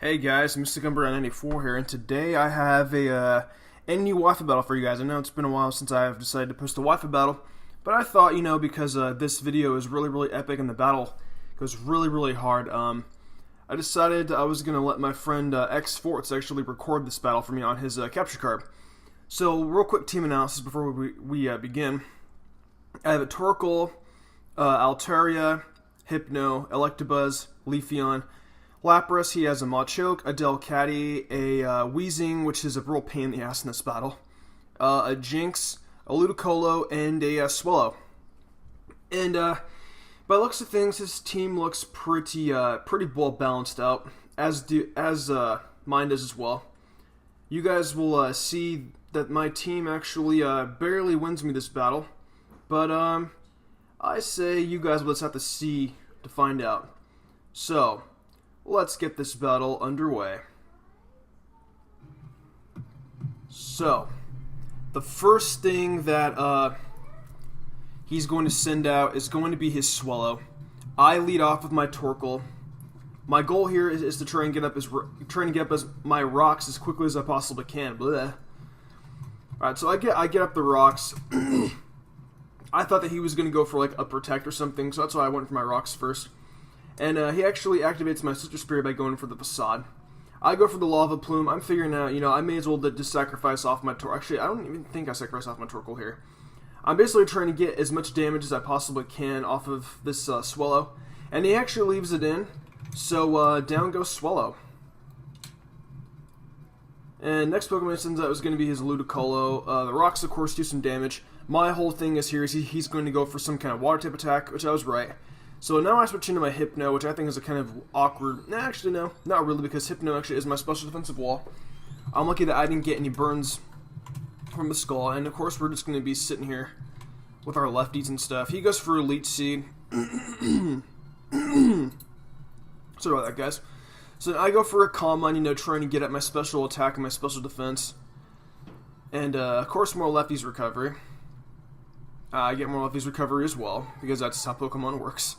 Hey guys, Mr.Gumber94 here, and today I have a new Wi-Fi battle for you guys. I know it's been a while since I've decided to post a Wi-Fi battle, but I thought, because this video is really epic and the battle goes really hard, I decided I was going to let my friend X4 actually record this battle for me on his capture card. So, real quick team analysis before we begin. I have a Torkoal, Altaria, Hypno, Electabuzz, Leafeon, Lapras. He has a Machoke, a Delcatty, a Weezing, which is a real pain in the ass in this battle, a Jinx, a Ludicolo, and a Swallow. And by the looks of things, his team looks pretty well balanced out, as mine does as well. You guys will see that my team actually barely wins me this battle, but I say you guys will just have to see to find out. So, let's get this battle underway. So, the first thing that he's going to send out is going to be his Swallow. I lead off with my Torkoal. My goal here is to try and get up my rocks as quickly as I possibly can. Blech. Alright, so I get up the rocks. I thought that he was going to go for like a Protect or something, so that's why I went for my rocks first. And he actually activates my Sister Spirit by going for the Facade. I go for the Lava Plume. I'm figuring out, I may as well just sacrifice off my Torkoal. Actually, I don't even think I sacrifice off my Torkoal here. I'm basically trying to get as much damage as I possibly can off of this Swallow. And he actually leaves it in, so down goes Swallow. And next Pokemon he sends out is going to be his Ludicolo. The rocks, of course, do some damage. My whole thing is he's going to go for some kind of Water type attack, which I was right. So now I switch into my Hypno, which I think is a kind of awkward... Nah, actually, no. Not really, because Hypno actually is my special defensive wall. I'm lucky that I didn't get any burns from the Skull. And, of course, we're just going to be sitting here with our lefties and stuff. He goes for Elite Seed. Sorry about that, guys. So I go for a Calm Mind, trying to get at my special attack and my special defense. And, of course, more lefties recovery. I get more lefties recovery as well, because that's how Pokemon works.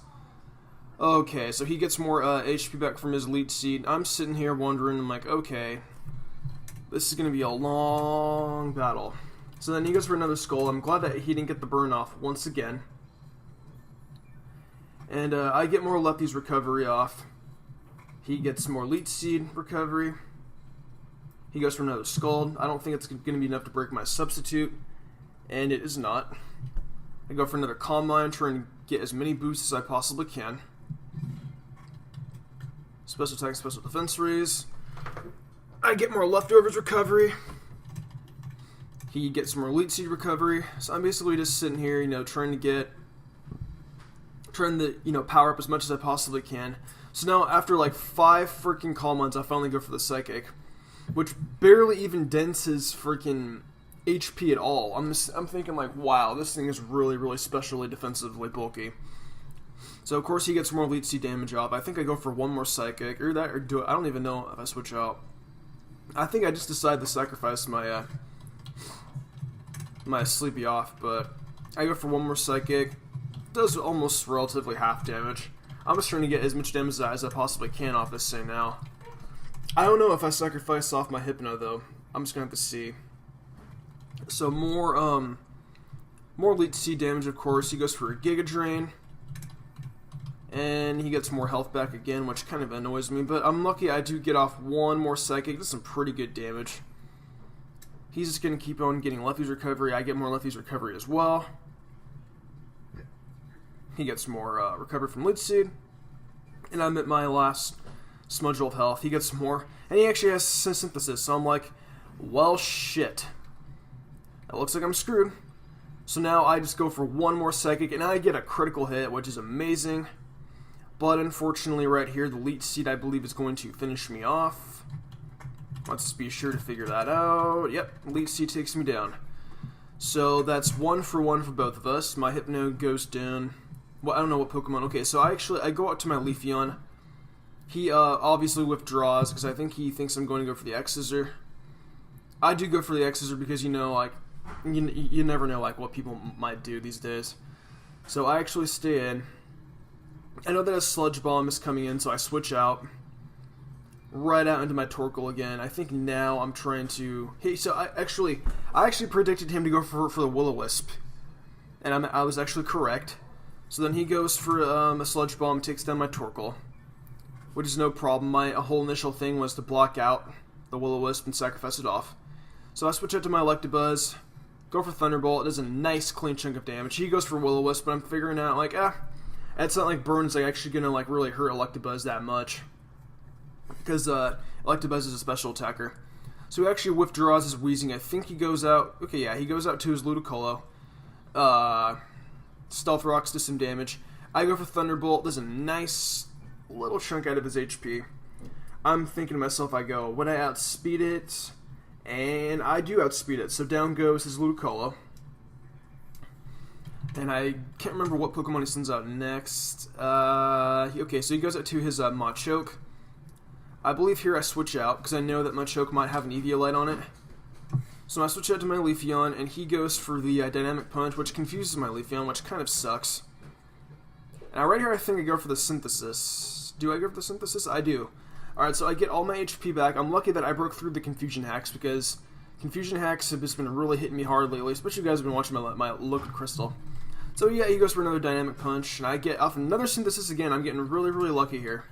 Okay, so he gets more HP back from his Elite Seed. I'm sitting here wondering, I'm like, okay, this is going to be a long battle. So then he goes for another Skull. I'm glad that he didn't get the burn off once again. And I get more lefties recovery off. He gets more Elite Seed recovery. He goes for another Skull. I don't think it's going to be enough to break my Substitute, and it is not. I go for another Calm Mind, trying to get as many boosts as I possibly can. Special attack, special defense raise. I get more leftovers recovery. He gets more Elite Seed recovery. So I'm basically just sitting here, trying to power up as much as I possibly can. So now after like 5 freaking Calm Minds, I finally go for the Psychic, which barely even dents his freaking HP at all. I'm thinking like, wow, this thing is really specially defensively bulky. So of course he gets more Elite Seed damage off. I think I go for one more Psychic, or do it. I don't even know if I switch out. I think I just decided to sacrifice my my Sleepy off, but I go for one more Psychic. Does almost relatively half damage. I'm just trying to get as much damage as I possibly can off this thing now. I don't know if I sacrifice off my Hypno though. I'm just gonna have to see. So more Elite Seed damage, of course. He goes for a Giga Drain. And he gets more health back again, which kind of annoys me. But I'm lucky I do get off one more Psychic. That's some pretty good damage. He's just going to keep on getting lefties recovery. I get more lefties recovery as well. He gets more recovery from Elite Seed. And I'm at my last smudge of health. He gets more. And he actually has Synthesis. So I'm like, well, shit. It looks like I'm screwed. So now I just go for one more Psychic, and I get a critical hit, which is amazing. But unfortunately right here, the Elite Seed, I believe, is going to finish me off. Let's just be sure to figure that out. Yep, Elite Seed takes me down. So that's 1 for 1 for both of us. My Hypno goes down. Well, I don't know what Pokemon. Okay, so I go out to my Leafeon. He obviously withdraws, because I think he thinks I'm going to go for the X-Scissor. I do go for the X-Scissor because, like, you never know, like, what people might do these days. So I actually stay in. I know that a Sludge Bomb is coming in, so I switch out. right out into my Torkoal again. I think now I'm trying to... Hey, so I actually predicted him to go for the Will-O-Wisp, and I was actually correct. So then he goes for a Sludge Bomb, takes down my Torkoal, which is no problem. My whole initial thing was to block out the Will-O-Wisp and sacrifice it off. So I switch out to my Electabuzz, go for Thunderbolt. It does a nice clean chunk of damage. He goes for Will-O-Wisp, but I'm figuring out, like, it's not like Burn's like actually gonna like really hurt Electabuzz that much, because Electabuzz is a special attacker. So he actually withdraws his Weezing. I think he goes out. Okay, yeah, he goes out to his Ludicolo. Stealth Rocks does some damage. I go for Thunderbolt. There's a nice little chunk out of his HP. I'm thinking to myself, would I outspeed it? And I do outspeed it. So down goes his Ludicolo. And I can't remember what Pokemon he sends out next. Okay, so he goes out to his Machoke. I believe here I switch out, because I know that Machoke might have an Eviolite on it. So I switch out to my Leafeon, and he goes for the Dynamic Punch, which confuses my Leafeon, which kind of sucks. Now right here I think I go for the Synthesis. Do I go for the Synthesis? I do. Alright, so I get all my HP back. I'm lucky that I broke through the Confusion Hacks, because Confusion Hacks have just been really hitting me hard lately, especially if you guys have been watching my Liquid Crystal. So yeah, he goes for another Dynamic Punch, and I get off another Synthesis again. I'm getting really, really lucky here.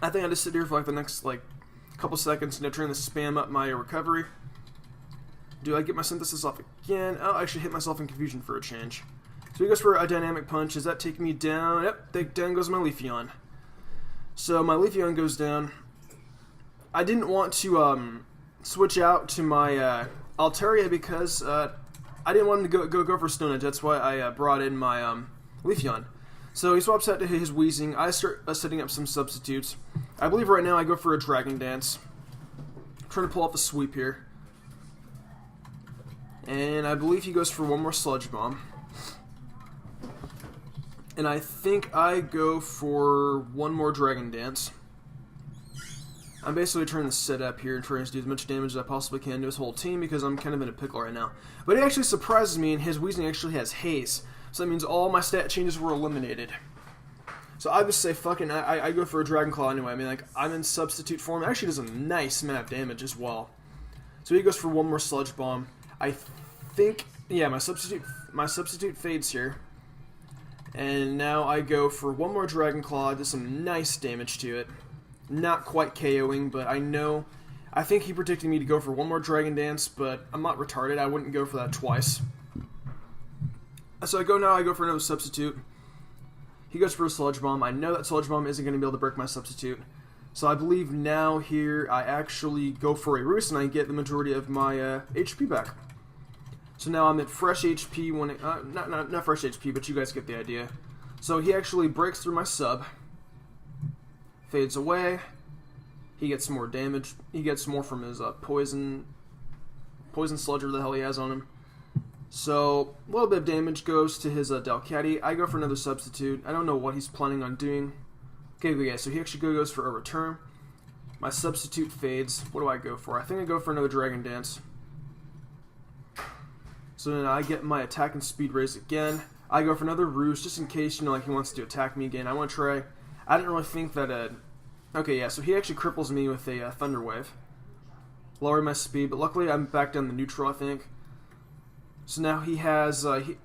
I think I just sit here for like the next couple seconds, trying to spam up my recovery. Do I get my Synthesis off again? Oh, I actually hit myself in Confusion for a change. So he goes for a Dynamic Punch. Does that take me down? Yep, down goes my Leafeon. So my Leafeon goes down. I didn't want to switch out to my Altaria because I didn't want him to go for Stone Edge. That's why I brought in my Leafeon. So he swaps out to his Weezing. I start setting up some substitutes. I believe right now I go for a Dragon Dance. I'm trying to pull off a sweep here. And I believe he goes for one more Sludge Bomb. And I think I go for one more Dragon Dance. I'm basically trying to set up here and trying to do as much damage as I possibly can to his whole team because I'm kind of in a pickle right now. But it actually surprises me, and his Weezing actually has Haze. So that means all my stat changes were eliminated. So I would say fucking, I go for a Dragon Claw anyway. I mean, like, I'm in substitute form. It actually does a nice amount of damage as well. So he goes for one more Sludge Bomb. I think, yeah, my substitute fades here. And now I go for one more Dragon Claw, does some nice damage to it. Not quite KOing, but I think he predicted me to go for one more Dragon Dance, but I'm not retarded. I wouldn't go for that twice. So I go for another substitute. He goes for a Sludge Bomb. I know that Sludge Bomb isn't going to be able to break my substitute. So I believe now here I actually go for a Roost and I get the majority of my HP back. So now I'm at fresh HP when it, not fresh HP, but you guys get the idea. So he actually breaks through my sub. Fades away. He gets more damage. He gets more from his Poison Sludge, or the hell he has on him. So, a little bit of damage goes to his Delcatty. I go for another substitute. I don't know what he's planning on doing. Okay, yeah, so he actually goes for a return. My substitute fades. What do I go for? I think I go for another Dragon Dance. So then I get my attack and speed raised again. I go for another Roost, just in case, like he wants to attack me again. I want to try. I didn't really think that, okay, yeah, so he actually cripples me with a Thunder Wave. Lowering my speed, but luckily I'm back down the neutral, I think. So now he has,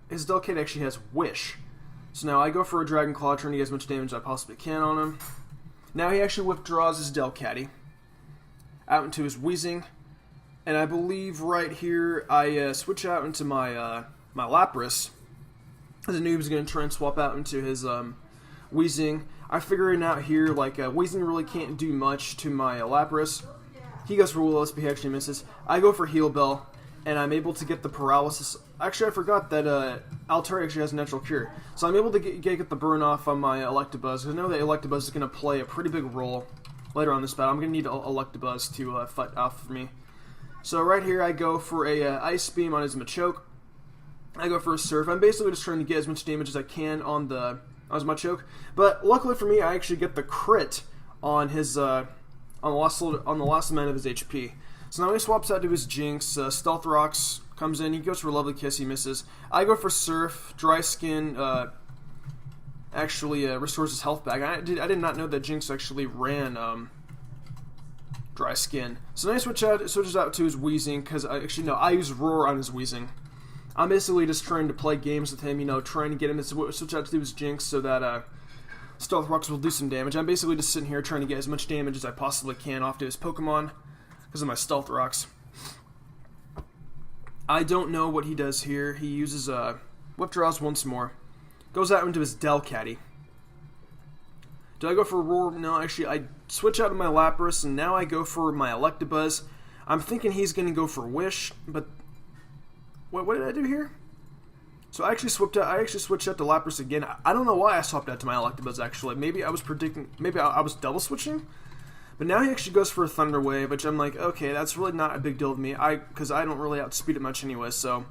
his Delcatty actually has Wish. So now I go for a Dragon Claw, trying to get as much damage as I possibly can on him. Now he actually withdraws his Delcatty out into his Weezing. And I believe right here I switch out into my my Lapras. As a noob is going to try and swap out into his Weezing. I figure it out here, like, Weezing really can't do much to my Lapras. He goes for Will-O-Wisp, but he actually misses. I go for Heal Bell, and I'm able to get the Paralysis. Actually, I forgot that Altaria actually has a Natural Cure. So I'm able to get the burn off on my Electabuzz, because I know that Electabuzz is going to play a pretty big role later on this battle. I'm going to need Electabuzz to fight off for me. So right here, I go for a Ice Beam on his Machoke. I go for a Surf. I'm basically just trying to get as much damage as I can on his Machoke. But luckily for me, I actually get the crit on his on the last amount of his HP. So now he swaps out to his Jinx. Stealth Rocks comes in. He goes for Lovely Kiss. He misses. I go for Surf. Dry Skin actually restores his health back. I did not know that Jinx actually ran dry skin. So then I switches out to his wheezing, because I use roar on his wheezing. I'm basically just trying to play games with him, trying to get him to switch out to his jinx so that Stealth Rocks will do some damage. I'm basically just sitting here trying to get as much damage as I possibly can off to his Pokemon because of my Stealth Rocks. I don't know what he does here. He uses Whip Draws once more. Goes out into his Delcatty. Did I go for Roar? No, actually, I switch out to my Lapras, and now I go for my Electabuzz. I'm thinking he's going to go for Wish, but what did I do here? So I actually switched out to Lapras again. I don't know why I swapped out to my Electabuzz, actually. Maybe I was predicting, maybe I was double switching? But now he actually goes for a Thunder Wave, which I'm like, okay, that's really not a big deal with me, because I don't really outspeed it much anyway, so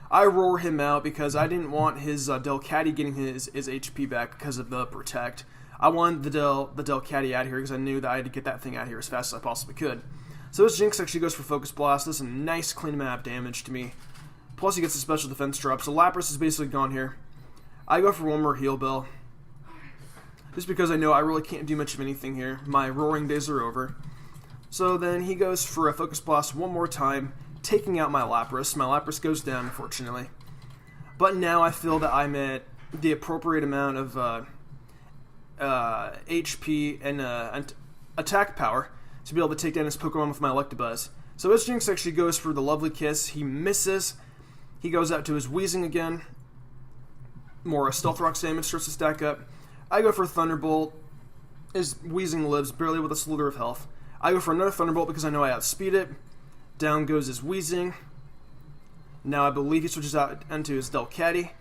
I roar him out because I didn't want his Delcatty getting his HP back because of the Protect. I wanted the Delcatty out here because I knew that I had to get that thing out here as fast as I possibly could. So his Jinx actually goes for Focus Blast. This is a nice clean map damage to me. Plus he gets a special defense drop, so Lapras is basically gone here. I go for one more Heal Bell, just because I know I really can't do much of anything here. My roaring days are over. So then he goes for a Focus Blast one more time, taking out my Lapras. My Lapras goes down, unfortunately. But now I feel that I'm at the appropriate amount of HP and attack power to be able to take down his Pokemon with my Electabuzz. So his Jinx actually goes for the Lovely Kiss. He misses. He goes out to his Wheezing again. More Stealth Rock damage starts to stack up. I go for Thunderbolt. His Wheezing lives barely with a slither of health. I go for another Thunderbolt because I know I outspeed it. Down goes his Wheezing. Now I believe he switches out into his Delcatty.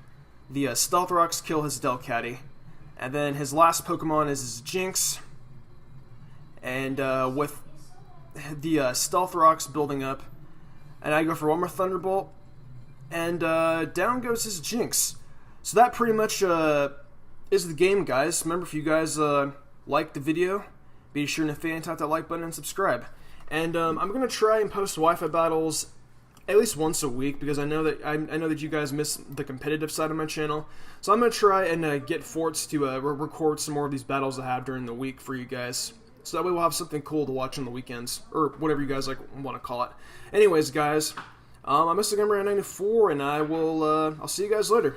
The Stealth Rocks kill his Delcatty. And then his last Pokemon is his Jinx. And with the Stealth Rocks building up, and I go for one more Thunderbolt, and down goes his Jinx. So that pretty much is the game, guys. Remember, if you guys liked the video, be sure to tap that like button and subscribe. And I'm going to try and post Wi-Fi battles at least once a week, because I know that you guys miss the competitive side of my channel. So I'm going to try and get Forts to record some more of these battles I have during the week for you guys. So that way we'll have something cool to watch on the weekends, or whatever you guys want to call it. Anyways, guys, I'm Mr. GAMEFREAK94, and I'll see you guys later.